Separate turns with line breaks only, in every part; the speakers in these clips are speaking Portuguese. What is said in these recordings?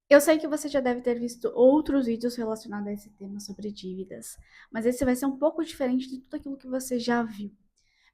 Eu sei que você já deve ter visto outros vídeos relacionados a esse tema sobre dívidas, mas esse vai ser um pouco diferente de tudo aquilo que você já viu.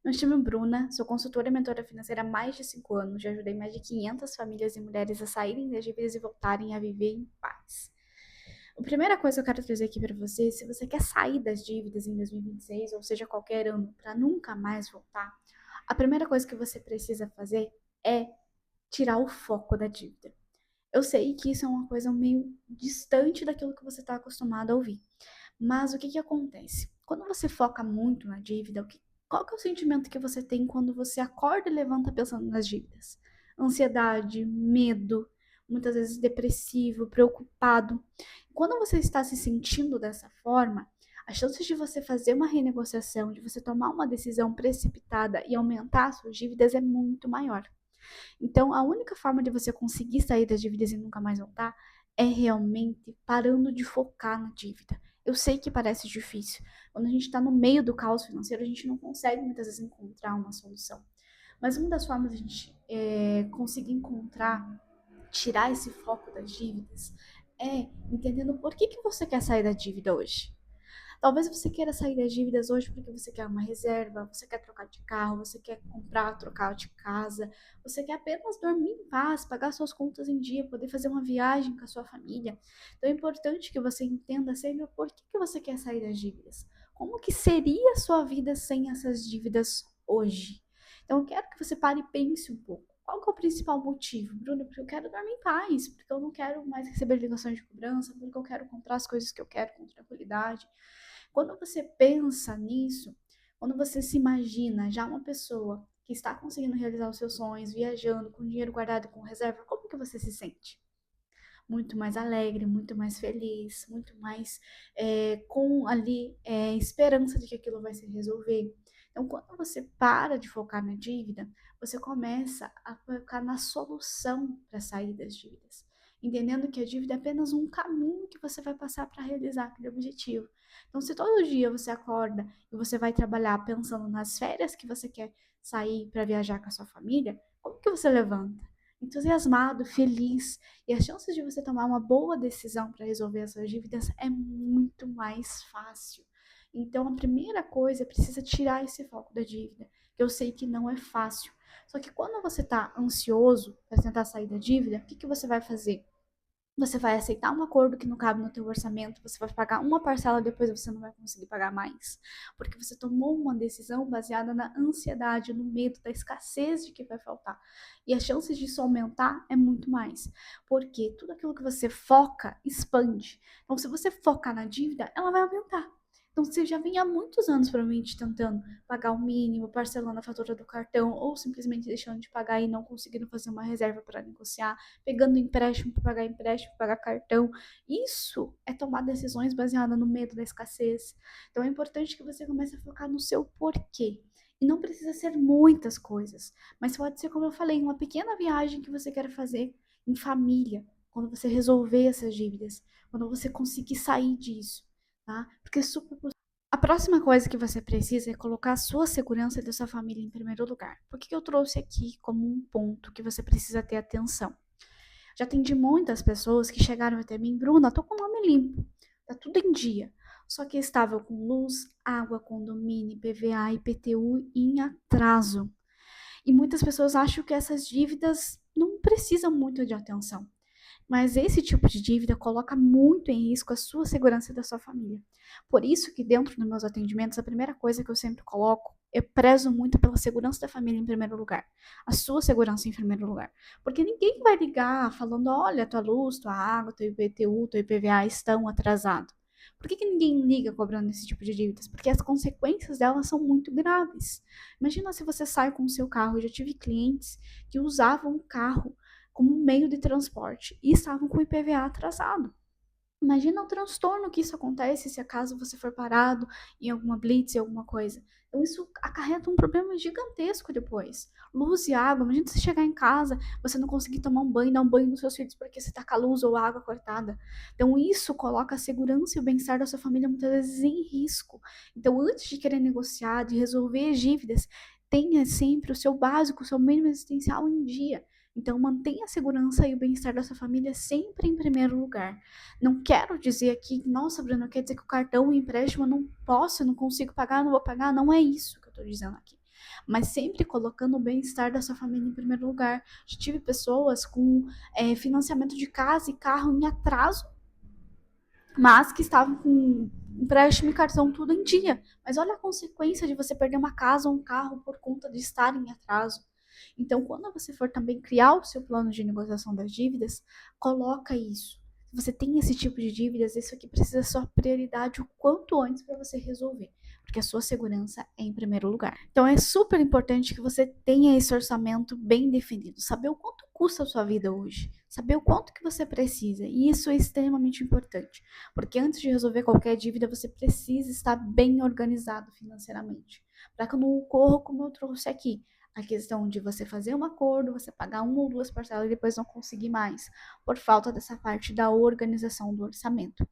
Me chamo Bruna, sou consultora e mentora financeira há mais de 5 anos, já ajudei mais de 500 famílias e mulheres a saírem das dívidas e voltarem a viver em paz. A primeira coisa que eu quero trazer aqui para você, se você quer sair das dívidas em 2026, ou seja, qualquer ano, para nunca mais voltar, a primeira coisa que você precisa fazer é tirar o foco da dívida. Eu sei que isso é uma coisa meio distante daquilo que você está acostumado a ouvir. Mas o que que acontece? Quando você foca muito na dívida, qual que é o sentimento que você tem quando você acorda e levanta pensando nas dívidas? Ansiedade, medo, muitas vezes depressivo, preocupado. Quando você está se sentindo dessa forma, as chances de você fazer uma renegociação, de você tomar uma decisão precipitada e aumentar suas dívidas é muito maior. Então, a única forma de você conseguir sair das dívidas e nunca mais voltar é realmente parando de focar na dívida. Eu sei que parece difícil. Quando a gente está no meio do caos financeiro, a gente não consegue muitas vezes encontrar uma solução. Mas uma das formas de a gente conseguir encontrar, tirar esse foco das dívidas, é entendendo por que você quer sair da dívida hoje. Talvez você queira sair das dívidas hoje porque você quer uma reserva, você quer trocar de carro, você quer comprar, trocar de casa, você quer apenas dormir em paz, pagar suas contas em dia, poder fazer uma viagem com a sua família. Então é importante que você entenda sempre por que você quer sair das dívidas. Como que seria a sua vida sem essas dívidas hoje? Então eu quero que você pare e pense um pouco. Qual que é o principal motivo, Bruno? Porque eu quero dormir em paz, porque eu não quero mais receber ligações de cobrança, porque eu quero comprar as coisas que eu quero com tranquilidade. Quando você pensa nisso, quando você se imagina já uma pessoa que está conseguindo realizar os seus sonhos, viajando, com dinheiro guardado, com reserva, como que você se sente? Muito mais alegre, muito mais feliz, muito mais com ali esperança de que aquilo vai se resolver. Então, quando você para de focar na dívida, você começa a focar na solução para sair das dívidas, entendendo que a dívida é apenas um caminho que você vai passar para realizar aquele objetivo. Então, se todo dia você acorda e você vai trabalhar pensando nas férias que você quer sair para viajar com a sua família, como que você levanta? Entusiasmado, feliz, e as chances de você tomar uma boa decisão para resolver as suas dívidas é muito mais fácil. Então, a primeira coisa é precisa tirar esse foco da dívida, que eu sei que não é fácil. Só que quando você está ansioso para tentar sair da dívida, o que, que você vai fazer? Você vai aceitar um acordo que não cabe no teu orçamento, você vai pagar uma parcela, depois você não vai conseguir pagar mais, porque você tomou uma decisão baseada na ansiedade, no medo da escassez de que vai faltar. E as chances disso aumentar é muito mais, porque tudo aquilo que você foca expande. Então, se você focar na dívida, ela vai aumentar. Então, você já vem há muitos anos provavelmente tentando pagar o mínimo, parcelando a fatura do cartão, ou simplesmente deixando de pagar e não conseguindo fazer uma reserva para negociar, pegando empréstimo, pagar cartão. Isso é tomar decisões baseadas no medo da escassez. Então é importante que você comece a focar no seu porquê. E não precisa ser muitas coisas, mas pode ser, como eu falei, uma pequena viagem que você quer fazer em família, quando você resolver essas dívidas, quando você conseguir sair disso, tá? Porque é super. A próxima coisa que você precisa é colocar a sua segurança e da sua família em primeiro lugar. Por que eu trouxe aqui como um ponto que você precisa ter atenção? Já atendi muitas pessoas que chegaram até mim, Bruna, tô com o nome limpo, tá tudo em dia. Só que estava com luz, água, condomínio, PVA, IPTU em atraso. E muitas pessoas acham que essas dívidas não precisam muito de atenção. Mas esse tipo de dívida coloca muito em risco a sua segurança e da sua família. Por isso que dentro dos meus atendimentos, a primeira coisa que eu sempre coloco, eu prezo muito pela segurança da família em primeiro lugar. A sua segurança em primeiro lugar. Porque ninguém vai ligar falando, olha, tua luz, tua água, teu IPTU, teu IPVA estão atrasados. Por que ninguém liga cobrando esse tipo de dívidas? Porque as consequências delas são muito graves. Imagina se você sai com o seu carro. Eu já tive clientes que usavam o carro como meio de transporte e estavam com o IPVA atrasado. Imagina o transtorno que isso acontece se acaso você for parado em alguma blitz, em alguma coisa. Então isso acarreta um problema gigantesco depois. Luz e água, imagina você chegar em casa, você não conseguir tomar um banho, dar um banho nos seus filhos porque você está com a luz ou a água cortada. Então isso coloca a segurança e o bem-estar da sua família muitas vezes em risco. Então antes de querer negociar, de resolver dívidas, tenha sempre o seu básico, o seu mínimo existencial em dia. Então, mantenha a segurança e o bem-estar da sua família sempre em primeiro lugar. Não quero dizer aqui, nossa, Bruna, quer dizer que o cartão, o empréstimo, eu não posso, eu não consigo pagar, não vou pagar. Não é isso que eu estou dizendo aqui. Mas sempre colocando o bem-estar da sua família em primeiro lugar. Já tive pessoas com financiamento de casa e carro em atraso, mas que estavam com empréstimo e cartão tudo em dia. Mas olha a consequência de você perder uma casa ou um carro por conta de estar em atraso. Então, quando você for também criar o seu plano de negociação das dívidas, coloca isso. Se você tem esse tipo de dívidas, isso aqui precisa ser sua prioridade o quanto antes para você resolver, porque a sua segurança é em primeiro lugar. Então, é super importante que você tenha esse orçamento bem definido, saber o quanto custa a sua vida hoje, saber o quanto que você precisa, e isso é extremamente importante, porque antes de resolver qualquer dívida, você precisa estar bem organizado financeiramente, para que não ocorra como eu trouxe aqui, a questão de você fazer um acordo, você pagar uma ou duas parcelas e depois não conseguir mais, por falta dessa parte da organização do orçamento.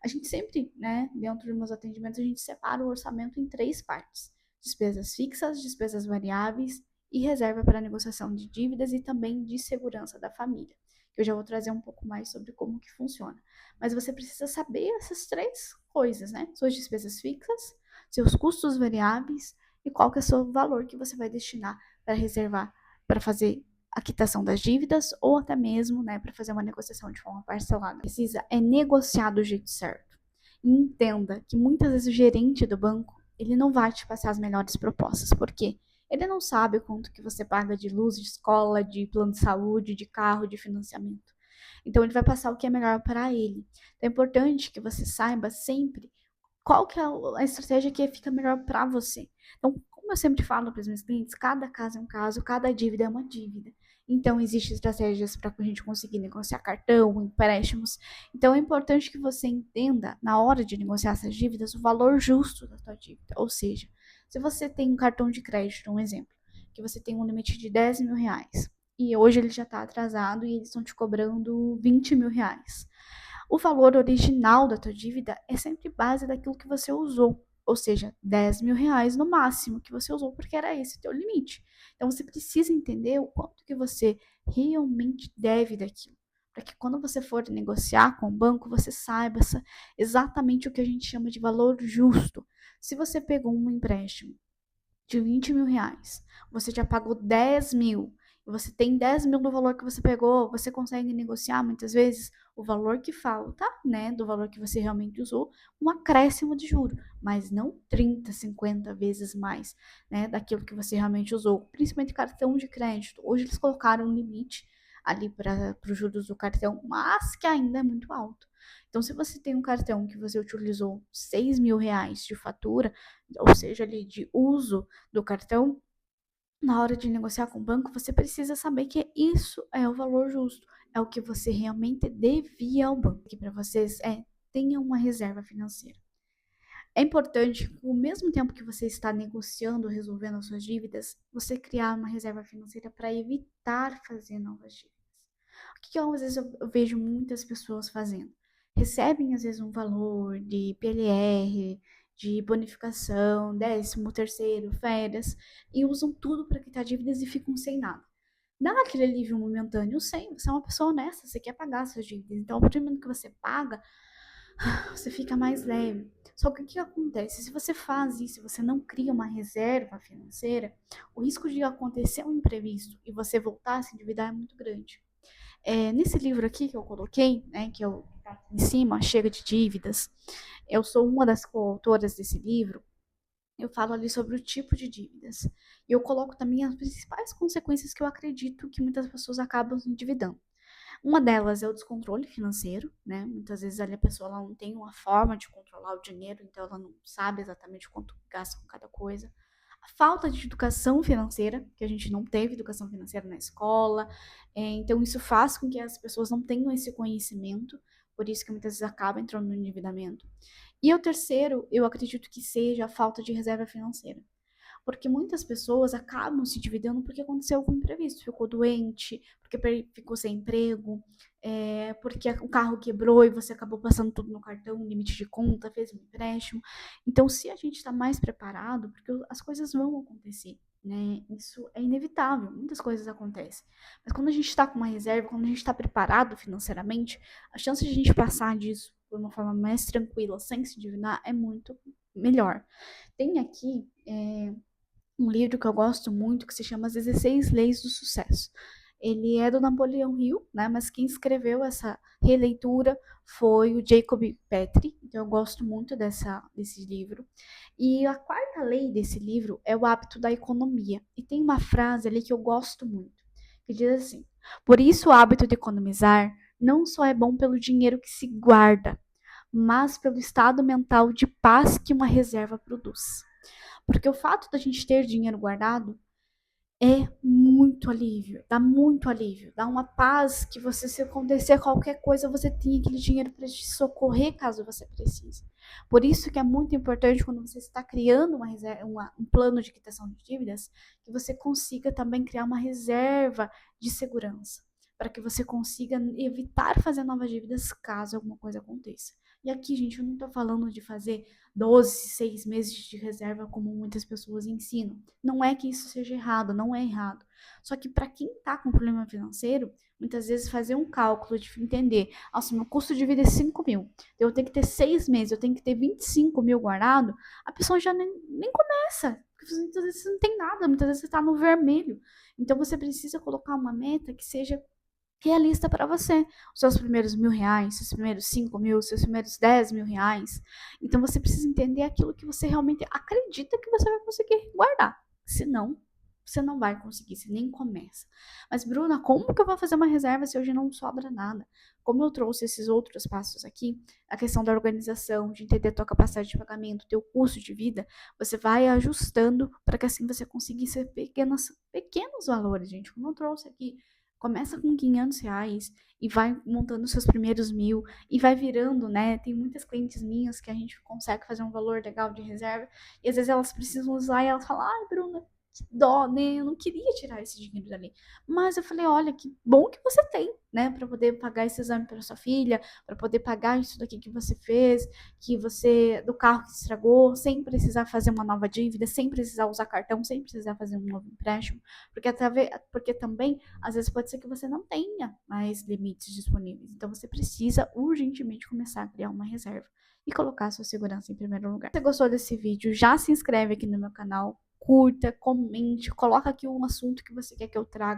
A gente sempre, né, dentro dos meus atendimentos, a gente separa o orçamento em três partes: despesas fixas, despesas variáveis e reserva para negociação de dívidas e também de segurança da família. Eu já vou trazer um pouco mais sobre como que funciona. Mas você precisa saber essas três coisas, né? Suas despesas fixas, seus custos variáveis e qual que é o seu valor que você vai destinar para reservar, para fazer a quitação das dívidas ou até mesmo, né, para fazer uma negociação de forma parcelada. Precisa negociar do jeito certo. E entenda que muitas vezes o gerente do banco, ele não vai te passar as melhores propostas. Por quê? Ele não sabe quanto que você paga de luz, de escola, de plano de saúde, de carro, de financiamento. Então ele vai passar o que é melhor para ele. Então é importante que você saiba sempre qual que é a estratégia que fica melhor para você. Então, como eu sempre falo para os meus clientes, cada caso é um caso, cada dívida é uma dívida. Então, existem estratégias para a gente conseguir negociar cartão, empréstimos. Então, é importante que você entenda, na hora de negociar essas dívidas, o valor justo da sua dívida. Ou seja, se você tem um cartão de crédito, um exemplo, que você tem um limite de 10 mil reais, e hoje ele já está atrasado e eles estão te cobrando 20 mil reais. O valor original da tua dívida é sempre base daquilo que você usou, ou seja, 10 mil reais no máximo que você usou, porque era esse o teu limite. Então você precisa entender o quanto que você realmente deve daquilo, para que quando você for negociar com o banco, você saiba exatamente o que a gente chama de valor justo. Se você pegou um empréstimo de 20 mil reais, você já pagou 10 mil, e você tem 10 mil do valor que você pegou, você consegue negociar muitas vezes o valor que falta, né, do valor que você realmente usou, um acréscimo de juro, mas não 30, 50 vezes mais, né, daquilo que você realmente usou, principalmente cartão de crédito. Hoje eles colocaram um limite ali para os juros do cartão, mas que ainda é muito alto. Então, se você tem um cartão que você utilizou 6 mil reais de fatura, ou seja, ali de uso do cartão, na hora de negociar com o banco, você precisa saber que isso é o valor justo, é o que você realmente devia ao banco. Que para vocês tenha uma reserva financeira. É importante, ao mesmo tempo que você está negociando, resolvendo as suas dívidas, você criar uma reserva financeira para evitar fazer novas dívidas. O que às vezes eu vejo muitas pessoas fazendo? Recebem às vezes um valor de PLR, de bonificação, 13º, férias, e usam tudo para quitar dívidas e ficam sem nada. Dá aquele alívio momentâneo, sim, você é uma pessoa honesta, você quer pagar suas dívidas. Então, a partir do momento que você paga, você fica mais leve. Só que o que acontece? Se você faz isso, se você não cria uma reserva financeira, o risco de acontecer um imprevisto e você voltar a se endividar é muito grande. Nesse livro aqui que eu coloquei, né, que eu tá em cima, Chega de Dívidas, eu sou uma das coautoras desse livro. Eu falo ali sobre o tipo de dívidas. E eu coloco também as principais consequências que eu acredito que muitas pessoas acabam se endividando. Uma delas é o descontrole financeiro, né? Muitas vezes ali a pessoa ela não tem uma forma de controlar o dinheiro, então ela não sabe exatamente quanto gasta com cada coisa. A falta de educação financeira, que a gente não teve educação financeira na escola, então isso faz com que as pessoas não tenham esse conhecimento, por isso que muitas vezes acaba entrando no endividamento. E o terceiro, eu acredito que seja a falta de reserva financeira. Porque muitas pessoas acabam se endividando porque aconteceu algum imprevisto, ficou doente, porque ficou sem emprego, porque o carro quebrou e você acabou passando tudo no cartão, limite de conta, fez um empréstimo. Então, se a gente está mais preparado, porque as coisas vão acontecer, né? Isso é inevitável, muitas coisas acontecem. Mas quando a gente está com uma reserva, quando a gente está preparado financeiramente, a chance de a gente passar disso por uma forma mais tranquila, sem se endividar, é muito melhor. Tem aqui um livro que eu gosto muito, que se chama As 16 Leis do Sucesso. Ele é do Napoleão Hill, né? Mas quem escreveu essa releitura foi o Jacob Petrie. Então eu gosto muito desse livro. E a quarta lei desse livro é o hábito da economia. E tem uma frase ali que eu gosto muito, que diz assim: por isso o hábito de economizar não só é bom pelo dinheiro que se guarda, mas pelo estado mental de paz que uma reserva produz. Porque o fato da gente ter dinheiro guardado é muito alívio, dá uma paz que você, se acontecer qualquer coisa, você tem aquele dinheiro para te socorrer caso você precise. Por isso que é muito importante quando você está criando um plano de quitação de dívidas, que você consiga também criar uma reserva de segurança, para que você consiga evitar fazer novas dívidas caso alguma coisa aconteça. E aqui, gente, eu não estou falando de fazer 12, 6 meses de reserva como muitas pessoas ensinam. Não é que isso seja errado, não é errado. Só que para quem está com problema financeiro, muitas vezes fazer um cálculo de entender, nossa, meu custo de vida é 5 mil, eu tenho que ter 6 meses, eu tenho que ter 25 mil guardado, a pessoa já nem começa. Porque muitas vezes você não tem nada, muitas vezes você está no vermelho. Então você precisa colocar uma meta que seja realista para você. Os seus primeiros R$ 1.000, seus primeiros 5 mil, seus primeiros 10 mil reais. Então você precisa entender aquilo que você realmente acredita que você vai conseguir guardar. Senão, você não vai conseguir, você nem começa. Mas, Bruna, como que eu vou fazer uma reserva se hoje não sobra nada? Como eu trouxe esses outros passos aqui, a questão da organização, de entender a tua capacidade de pagamento, teu custo de vida, você vai ajustando para que assim você consiga ser pequenos valores, gente. Como eu trouxe aqui, começa com R$ 500 e vai montando seus primeiros 1.000 e vai virando, né? Tem muitas clientes minhas que a gente consegue fazer um valor legal de reserva e às vezes elas precisam usar e elas falam, ai, Bruna, que dó, né? Eu não queria tirar esse dinheiro dali. Mas eu falei, olha, que bom que você tem, né? Para poder pagar esse exame para sua filha, para poder pagar isso daqui que você fez, do carro que estragou, sem precisar fazer uma nova dívida, sem precisar usar cartão, sem precisar fazer um novo empréstimo, porque também às vezes pode ser que você não tenha mais limites disponíveis. Então você precisa urgentemente começar a criar uma reserva e colocar a sua segurança em primeiro lugar. Se você gostou desse vídeo, já se inscreve aqui no meu canal, curta, comente, coloca aqui um assunto que você quer que eu traga.